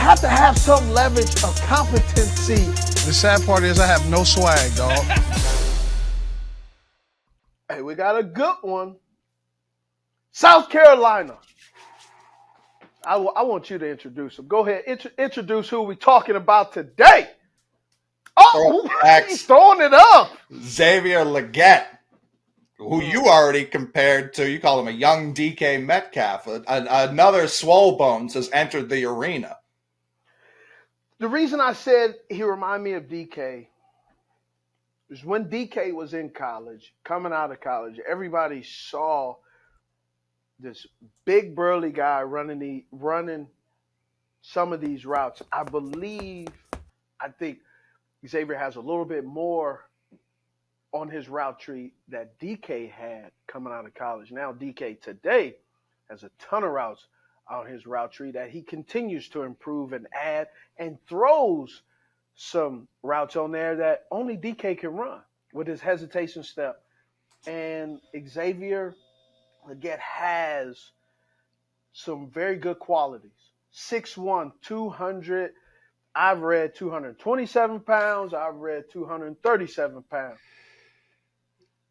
have to have some leverage of competency. The sad part is I have no swag, dog. Hey, we got a good one. South Carolina. I want you to introduce them. Go ahead, introduce who we're talking about today. Oh, he's throwing it up. Xavier Legette, who you already compared to, you call him a young DK Metcalf. Another swole bones has entered the arena. The reason I said he reminded me of DK is when DK was in college, coming out of college, everybody saw this big burly guy running some of these routes. I think Xavier has a little bit more on his route tree that DK had coming out of college. Now DK today has a ton of routes on his route tree that he continues to improve and add and throws some routes on there that only DK can run with his hesitation step. And Xavier Legette has some very good qualities. 6'1", 200. I've read 227 pounds. I've read 237 pounds.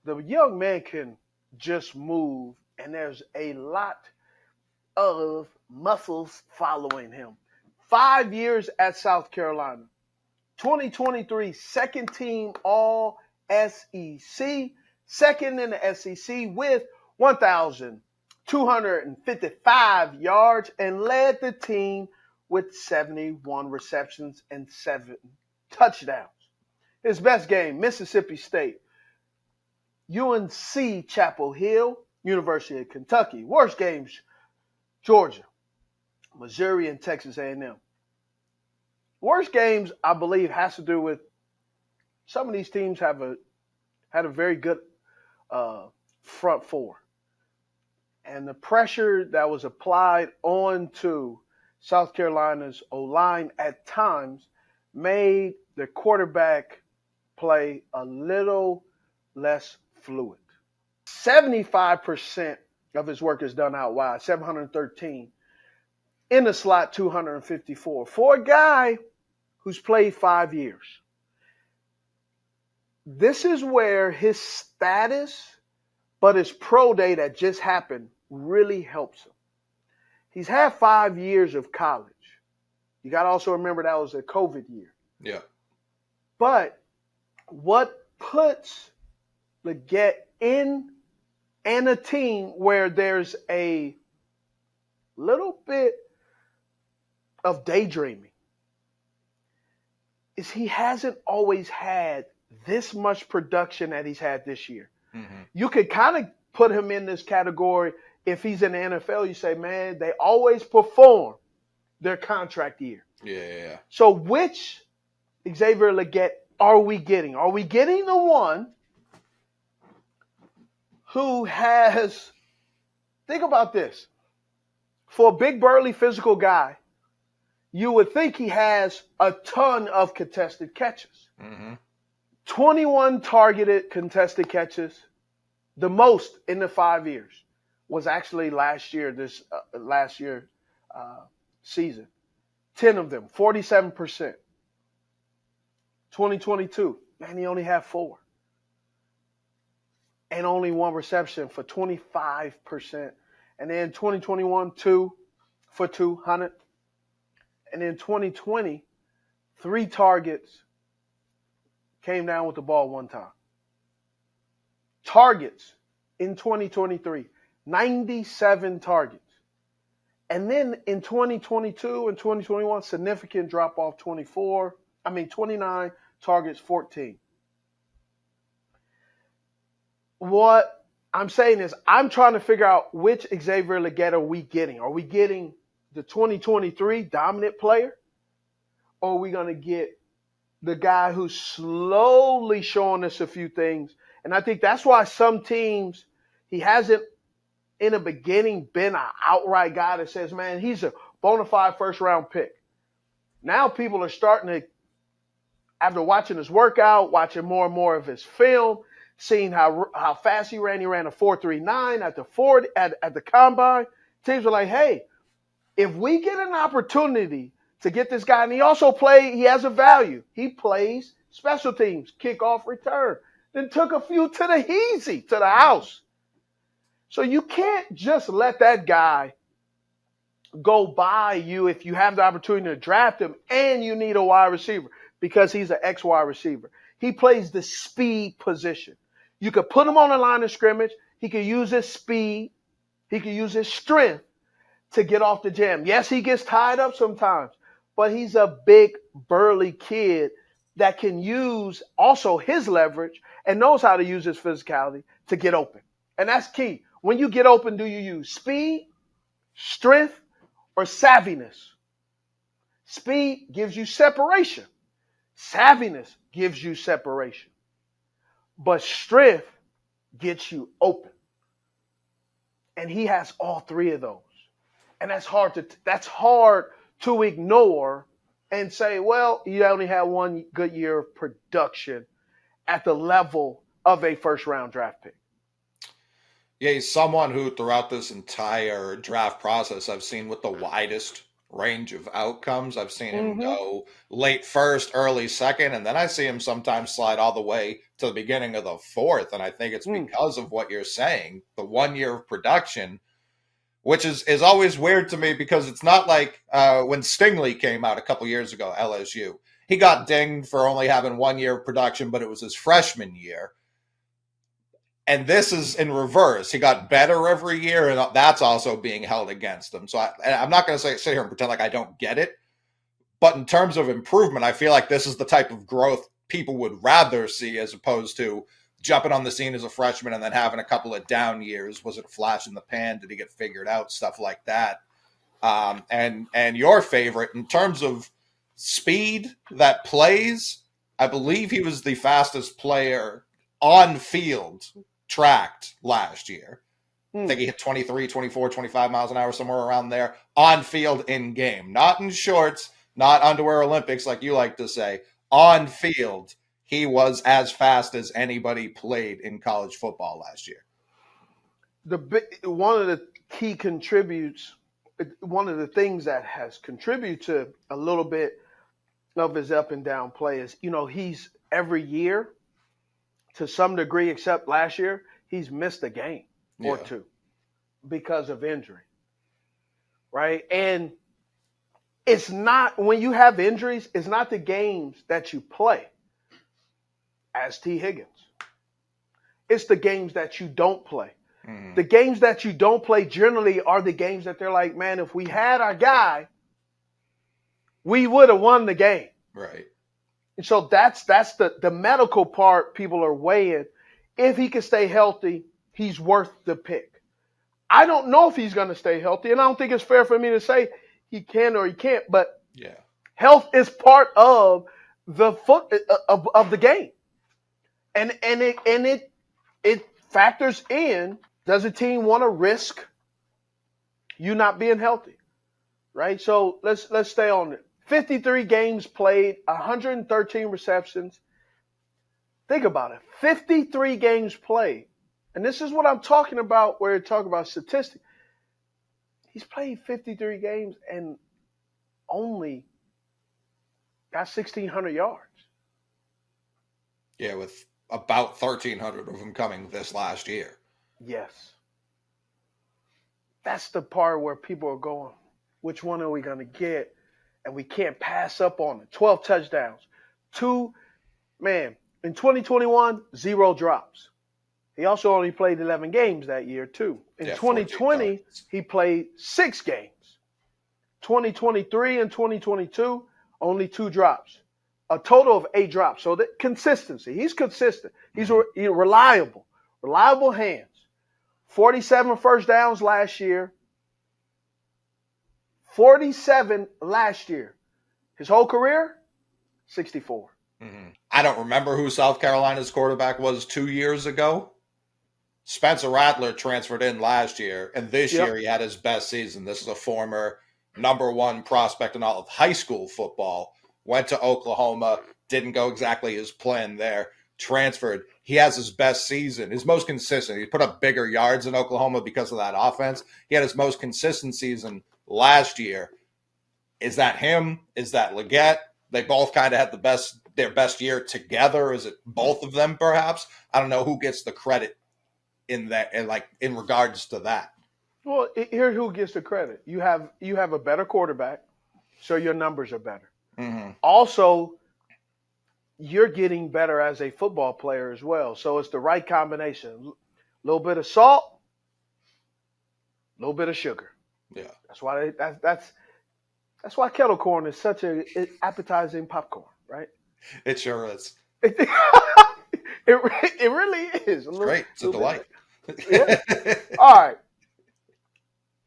The young man can just move, and there's a lot of muscles following him. 5 years at South Carolina. 2023, second team All-SEC. Second in the SEC with 1,255 yards and led the team with 71 receptions and 7 touchdowns. His best game, Mississippi State. UNC Chapel Hill, University of Kentucky. Worst games, Georgia, Missouri, and Texas A&M. Worst games, I believe, has to do with some of these teams had a very good front four. And the pressure that was applied onto South Carolina's O-line at times made the quarterback play a little less fluid. 75% of his work is done out wide, 713. In the slot, 254. For a guy who's played 5 years, this is where his status, but his pro day that just happened, really helps him. He's had 5 years of college. You got to also remember that was a COVID year. Yeah. But what puts Legette in and a team where there's a little bit of daydreaming is he hasn't always had this much production that he's had this year. Mm-hmm. You could kind of put him in this category. If he's in the NFL, you say, man, they always perform their contract year. Yeah. So which Xavier Legette are we getting? Are we getting the one who has, think about this, for a big, burly, physical guy, you would think he has a ton of contested catches. Mm-hmm. 21 targeted contested catches, the most in the 5 years, was actually last year season. 10 of them, 47%. 2022, man, he only had 4. And only 1 reception for 25%. And then 2021, 2 for 200. And then 2020, 3 targets, came down with the ball 1 time. Targets in 2023, 97 targets. And then in 2022 and 2021, significant drop off, 29 targets, 14. What I'm saying is I'm trying to figure out which Xavier Legette are we getting. Are we getting the 2023 dominant player? Or are we going to get the guy who's slowly showing us a few things? And I think that's why some teams, he hasn't in the beginning been an outright guy that says, man, he's a bona fide first-round pick. Now people are starting to, after watching his workout, watching more and more of his film, seeing how fast he ran a 4.39 at the 40 at the combine. Teams are like, hey, if we get an opportunity to get this guy. And he also he has a value. He plays special teams, kickoff return. Then took a few to the heezy, to the house. So you can't just let that guy go by you if you have the opportunity to draft him and you need a wide receiver because he's an X wide receiver. He plays the speed position. You could put him on the line of scrimmage. He could use his speed. He could use his strength to get off the jam. Yes, he gets tied up sometimes, but he's a big, burly kid that can use also his leverage and knows how to use his physicality to get open. And that's key. When you get open, do you use speed, strength, or savviness? Speed gives you separation. Savviness gives you separation. But strength gets you open. And he has all three of those. And that's hard to ignore and say, well, you only had one good year of production at the level of a first-round draft pick. Yeah, he's someone who throughout this entire draft process I've seen with the widest range of outcomes. I've seen him go late first, early second, and then I see him sometimes slide all the way to the beginning of the fourth. And I think it's because of what you're saying, the 1 year of production, which is always weird to me because it's not like when Stingley came out a couple years ago, LSU. He got dinged for only having 1 year of production, but it was his freshman year. And this is in reverse. He got better every year, and that's also being held against him. So I'm not going to sit here and pretend like I don't get it. But in terms of improvement, I feel like this is the type of growth people would rather see as opposed to jumping on the scene as a freshman and then having a couple of down years. Was it a flash in the pan? Did he get figured out? Stuff like that. And your favorite, in terms of speed that plays, I believe he was the fastest player on field tracked last year. I think he hit 23, 24, 25 miles an hour, somewhere around there, on field in game. Not in shorts, not underwear Olympics like you like to say. On field, he was as fast as anybody played in college football last year. One of the key contributes, one of the things that has contributed to a little bit of his up and down play is, he's every year, to some degree, except last year, he's missed a game or two because of injury, right? And it's not, when you have injuries, it's not the games that you play as T. Higgins. It's the games that you don't play. The games that you don't play generally are the games that they're like, man, if we had our guy, we would have won the game. Right. And so that's the medical part people are weighing. If he can stay healthy, he's worth the pick. I don't know if he's going to stay healthy, and I don't think it's fair for me to say he can or he can't, but health is part of the of the game. And it factors in, does a team want to risk you not being healthy? Right? So let's stay on it. 53 games played, 113 receptions. Think about it. 53 games played. And this is what I'm talking about where you talk about statistics. He's played 53 games and only got 1,600 yards. Yeah, with about 1,300 of them coming this last year. Yes. That's the part where people are going, which one are we going to get? And we can't pass up on it. 12 touchdowns. In 2021, 0 drops. He also only played 11 games that year, too. In 2020, he played 6 games. 2023 and 2022, only 2 drops. A total of 8 drops. So the consistency. He's consistent. He's reliable. Reliable hands. 47 first downs last year. 47 last year. His whole career, 64. I don't remember who South Carolina's quarterback was 2 years ago. Spencer Rattler transferred in last year, and this year he had his best season. This is a former #1 prospect in all of high school football. Went to Oklahoma, didn't go exactly his plan there. Transferred. He has his best season, his most consistent. He put up bigger yards in Oklahoma because of that offense. He had his most consistent season last year. Is that him? Is that Legette? They both kind of had their best year together. Is it both of them, perhaps? I don't know who gets the credit in that, and like in regards to that. Well, here's who gets the credit. You have a better quarterback, so your numbers are better. Mm-hmm. Also, you're getting better as a football player as well. So it's the right combination. A little bit of salt, a little bit of sugar. Yeah. That's why kettle corn is such a appetizing popcorn, right? It sure is. It really is. It's great. It's a delight. Yeah. All right.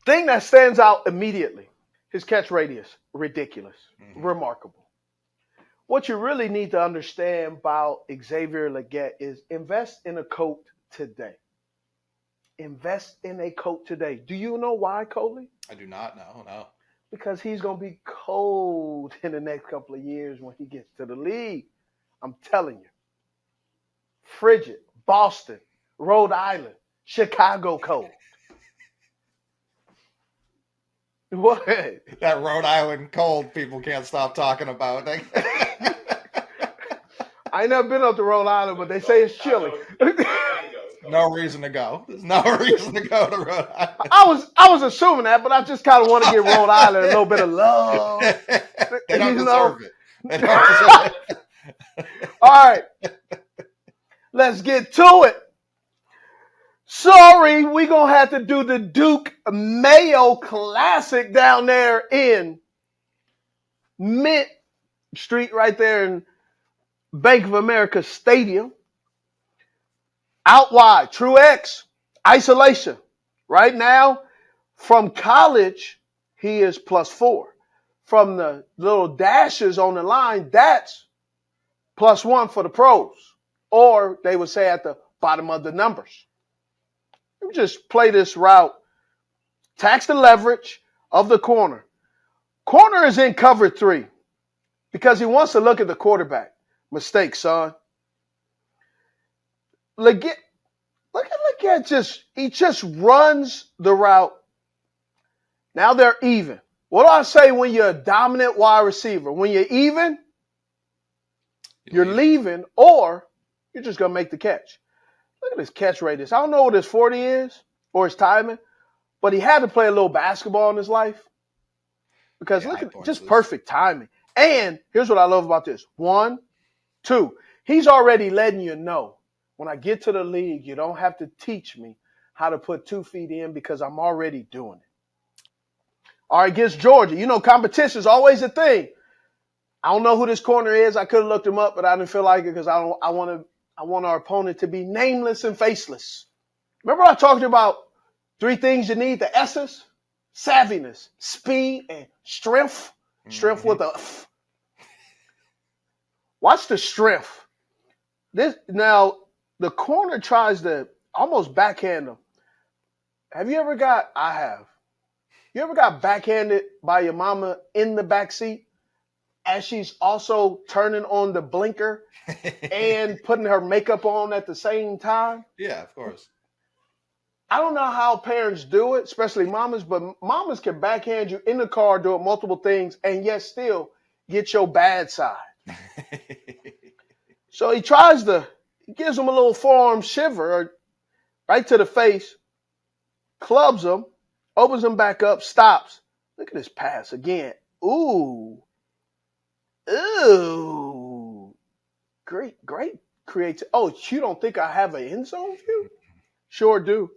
Thing that stands out immediately, his catch radius, ridiculous, remarkable. What you really need to understand about Xavier Legette is invest in a coat today. Invest in a coat today. Do you know why, Coley? I do not know, no. Because he's going to be cold in the next couple of years when he gets to the league. I'm telling you. Frigid, Boston, Rhode Island, Chicago cold. What? That Rhode Island cold people can't stop talking about. I ain't never been up to Rhode Island, but they say it's chilly. No reason to go. There's no reason to go to Rhode Island. I was assuming that, but I just kind of want to give Rhode Island a little bit of love. They don't deserve it. They don't deserve it. All right. Let's get to it. Sorry, we're going to have to do the Duke Mayo Classic down there in Mint Street right there in Bank of America Stadium. Out wide, True X, isolation. Right now, from college, he is +4. From the little dashes on the line, that's +1 for the pros. Or they would say at the bottom of the numbers. Let me just play this route. Tax the leverage of the corner. Corner is in cover 3 because he wants to look at the quarterback. Mistake, son. Look at he just runs the route. Now they're even. What do I say when you're a dominant wide receiver? When you're even, you're leaving, or you're just going to make the catch. Look at his catch radius. I don't know what his 40 is or his timing, but he had to play a little basketball in his life because look at just perfect timing. And here's what I love about this. 1, 2. He's already letting you know. When I get to the league, you don't have to teach me how to put 2 feet in because I'm already doing it. All right, against Georgia. You know, competition is always a thing. I don't know who this corner is. I could have looked him up, but I didn't feel like it because I want our opponent to be nameless and faceless. Remember I talked about 3 things you need, the S's? Savviness, speed, and strength. Strength with a F. Watch the strength. Now, the corner tries to almost backhand him. Have you ever got, I have. You ever got backhanded by your mama in the backseat as she's also turning on the blinker and putting her makeup on at the same time? Yeah, of course. I don't know how parents do it, especially mamas, but mamas can backhand you in the car, doing multiple things, and yet still get your bad side. So he gives him a little forearm shiver right to the face, clubs him, opens him back up, stops. Look at this pass again. Ooh. Great creativity. Oh, you don't think I have an end zone view? Sure do.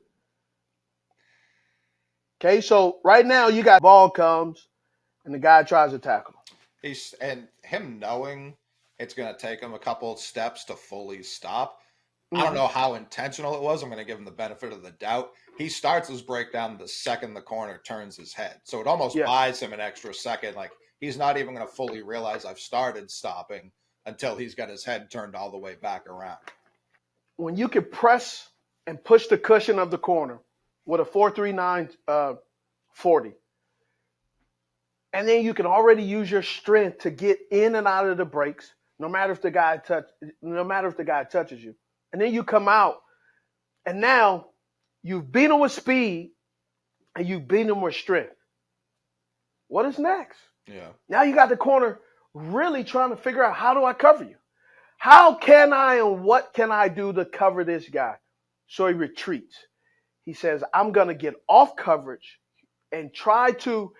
Okay, so right now you got ball comes and the guy tries to tackle him. And him knowing it's going to take him a couple of steps to fully stop. I don't know how intentional it was. I'm going to give him the benefit of the doubt. He starts his breakdown the second the corner turns his head. So it almost buys him an extra second. Like he's not even going to fully realize I've started stopping until he's got his head turned all the way back around. When you can press and push the cushion of the corner with a 4.39 40, and then you can already use your strength to get in and out of the breaks, no matter if the guy touches you. And then you come out, and now you've beat him with speed, and you've beat him with strength. What is next? Yeah. Now you got the corner really trying to figure out, how do I cover you? How can I and what can I do to cover this guy? So he retreats. He says, I'm going to get off coverage and try to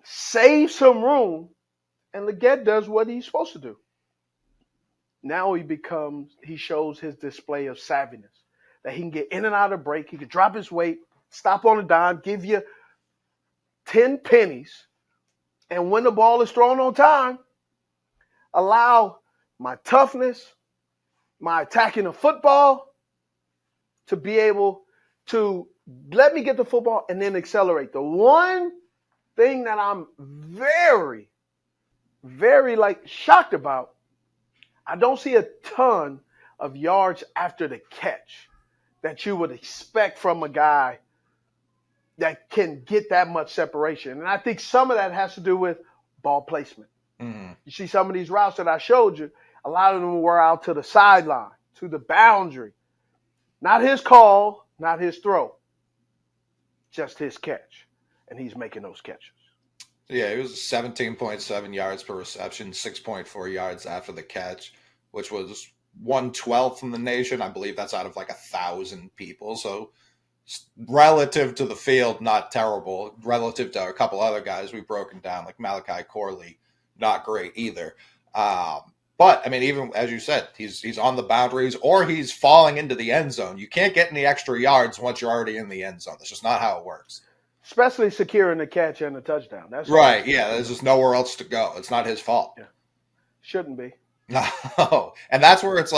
save some room. And Legette does what he's supposed to do. Now he shows his display of savviness, that he can get in and out of break. He can drop his weight, stop on a dime, give you 10 pennies. And when the ball is thrown on time, allow my toughness, my attacking the football to be able to let me get the football and then accelerate. The one thing that I'm very, very shocked about, I don't see a ton of yards after the catch that you would expect from a guy that can get that much separation. And I think some of that has to do with ball placement. Mm-hmm. You see some of these routes that I showed you, a lot of them were out to the sideline, to the boundary. Not his call, not his throw, just his catch. And he's making those catches. Yeah, it was 17.7 yards per reception, 6.4 yards after the catch, which was 1/12th in the nation. I believe that's out of 1,000 people. So relative to the field, not terrible. Relative to a couple other guys we've broken down, like Malachi Corley, not great either. But I mean, even as you said, he's on the boundaries or he's falling into the end zone. You can't get any extra yards once you're already in the end zone. That's just not how it works. Especially securing the catch and the touchdown. That's right. Yeah, there's just nowhere else to go. It's not his fault. Yeah. Shouldn't be. No. And that's where it's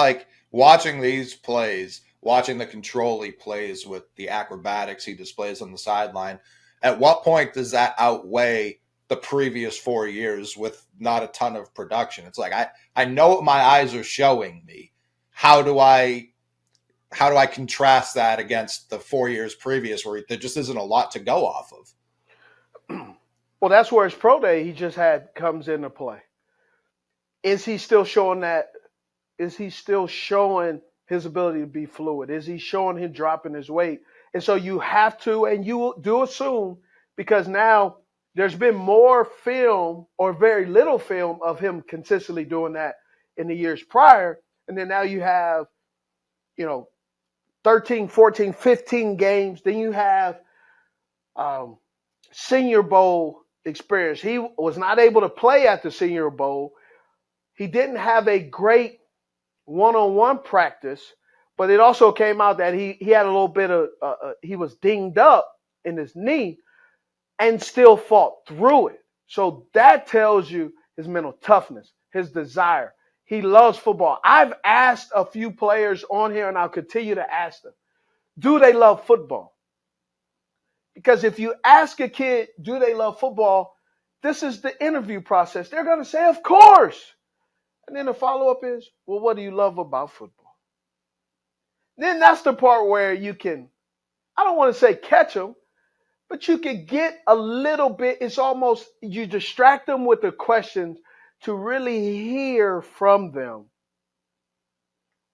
watching these plays, watching the control he plays with the acrobatics he displays on the sideline. At what point does that outweigh the previous 4 years with not a ton of production? It's I know what my eyes are showing me. How do I contrast that against the 4 years previous where there just isn't a lot to go off of? Well, that's where his pro day he just had comes into play. Is he still showing that? Is he still showing his ability to be fluid? Is he showing him dropping his weight? And so you have to, and you do assume, because now there's been more film or very little film of him consistently doing that in the years prior. And then now you have, 13, 14, 15 games. Then you have Senior Bowl experience. He was not able to play at the Senior Bowl. He didn't have a great one-on-one practice, but it also came out that he had a little bit of he was dinged up in his knee and still fought through it. So that tells you his mental toughness, his desire. He loves football. I've asked a few players on here, and I'll continue to ask them, do they love football? Because if you ask a kid, do they love football, this is the interview process. They're going to say, of course. And then the follow-up is, well, what do you love about football? Then that's the part where you can, I don't want to say catch them, but you can get a little bit, it's almost, you distract them with the questions to really hear from them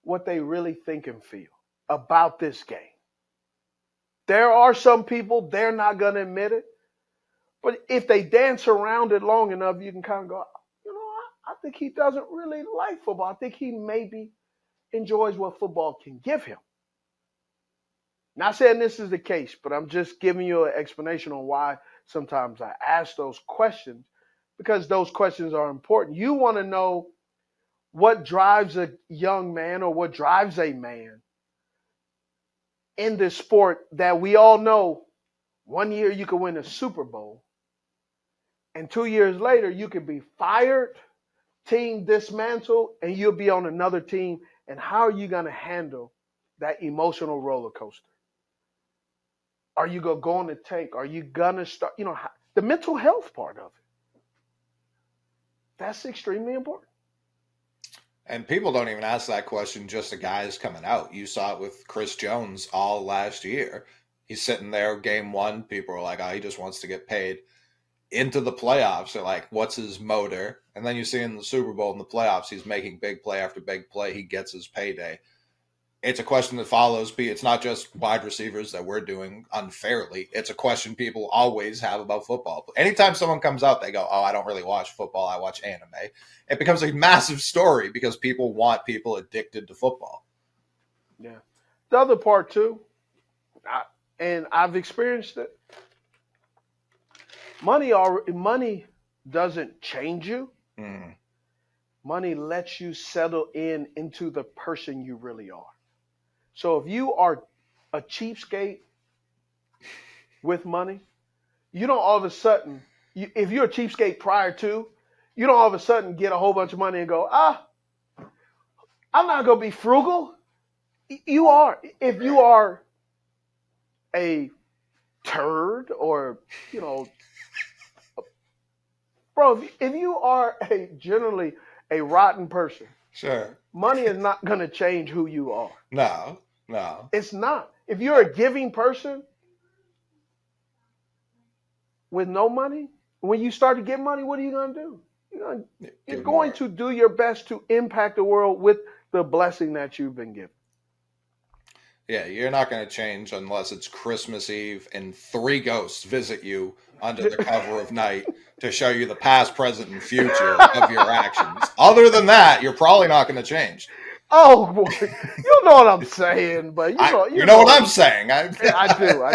what they really think and feel about this game. There are some people, they're not going to admit it, but if they dance around it long enough, you can kind of go, I think he doesn't really like football. I think he maybe enjoys what football can give him. Not saying this is the case, but I'm just giving you an explanation on why sometimes I ask those questions, because those questions are important. You want to know what drives a young man or what drives a man in this sport that we all know 1 year you can win a Super Bowl, and 2 years later you can be fired, team dismantled, and you'll be on another team. And how are you going to handle that emotional roller coaster? Are you going to go in the tank? Are you going to start, the mental health part of it? That's extremely important. And people don't even ask that question just the guys coming out. You saw it with Chris Jones all last year. He's sitting there, game one, people are like, oh, he just wants to get paid. Into the playoffs, they're like, what's his motor? And then you see in the Super Bowl, in the playoffs, he's making big play after big play. He gets his payday. it's a question that follows. It's not just wide receivers that we're doing unfairly. It's a question people always have about football. Anytime someone comes out, they go, "Oh, I don't really watch football. I watch anime." It becomes a massive story because people want people addicted to football. Yeah. The other part too, and I've experienced it. Money doesn't change you. Mm. Money lets you settle into the person you really are. So if you are a cheapskate with money, you don't all of a sudden, if you're a cheapskate prior to, you don't all of a sudden get a whole bunch of money and go, I'm not going to be frugal. You are. If you are a turd or, bro, if you are generally a rotten person, Sure, money is not going to change who you are. no. It's not. If you're a giving person with no money, when you start to get money, what are you going to do? You're going to do your best to impact the world with the blessing that you've been given. Yeah, you're not going to change unless it's Christmas Eve and 3 ghosts visit you under the cover of night to show you the past, present, and future of your actions. Other than that, you're probably not going to change. Oh boy, you know what I'm saying, but you know what I'm saying. I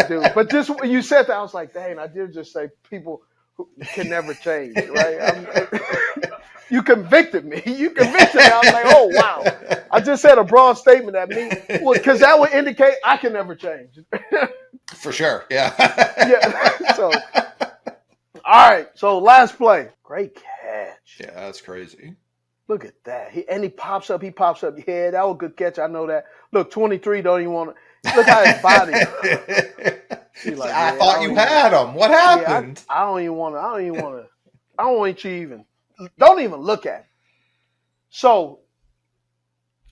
do. But just when you said that, I was like, dang, I did just say people who can never change, right? You convicted me. I was like, oh wow. I just said a broad statement at me, because that would indicate I can never change. For sure, yeah. Yeah. So, all right. So last play, great catch. Yeah, that's crazy. Look at that. He pops up. Yeah, that was a good catch. I know that. Look, 23 don't even want to. Look how his body. Like, I thought you had him. What happened? I don't even want to. I don't want you even. Don't even look at it. So,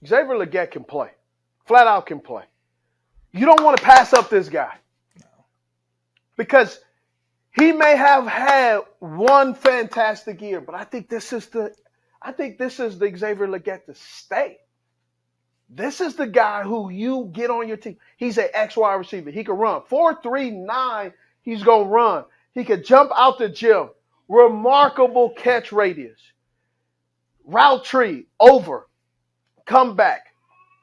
Xavier Legette can play. Flat out can play. You don't want to pass up this guy. No. Because he may have had one fantastic year, but I think this is the Xavier Legette to stay. This is the guy who you get on your team. He's an X wide receiver. He can run. 4.39, he's going to run. He can jump out the gym. Remarkable catch radius. Route tree, over. Come back.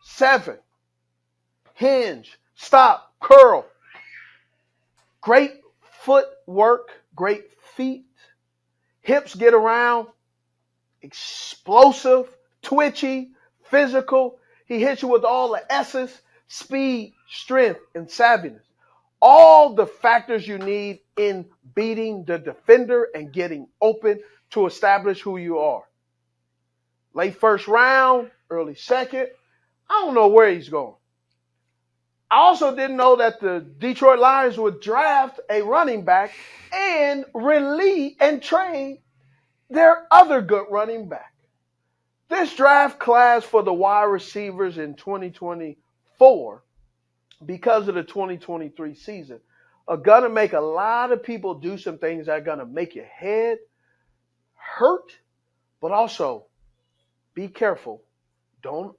7. Hinge. Stop. Curl. Great footwork. Great feet. Hips get around. Explosive, twitchy, physical. He hits you with all the S's: speed, strength, and savviness. All the factors you need in beating the defender and getting open to establish who you are. Late first round, early second. I don't know where he's going. I also didn't know that the Detroit Lions would draft a running back and release and trade their other good running back. This draft class for the wide receivers in 2024, because of the 2023 season, are going to make a lot of people do some things that are going to make your head hurt, but also be careful. Don't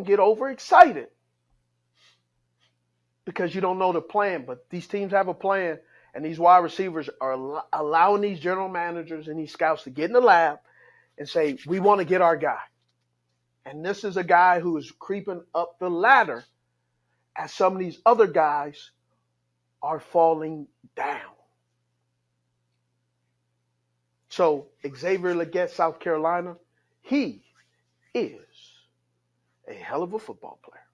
get overexcited because you don't know the plan, but these teams have a plan. And these wide receivers are allowing these general managers and these scouts to get in the lab and say, we want to get our guy. And this is a guy who is creeping up the ladder as some of these other guys are falling down. So Xavier Legette, South Carolina, he is a hell of a football player.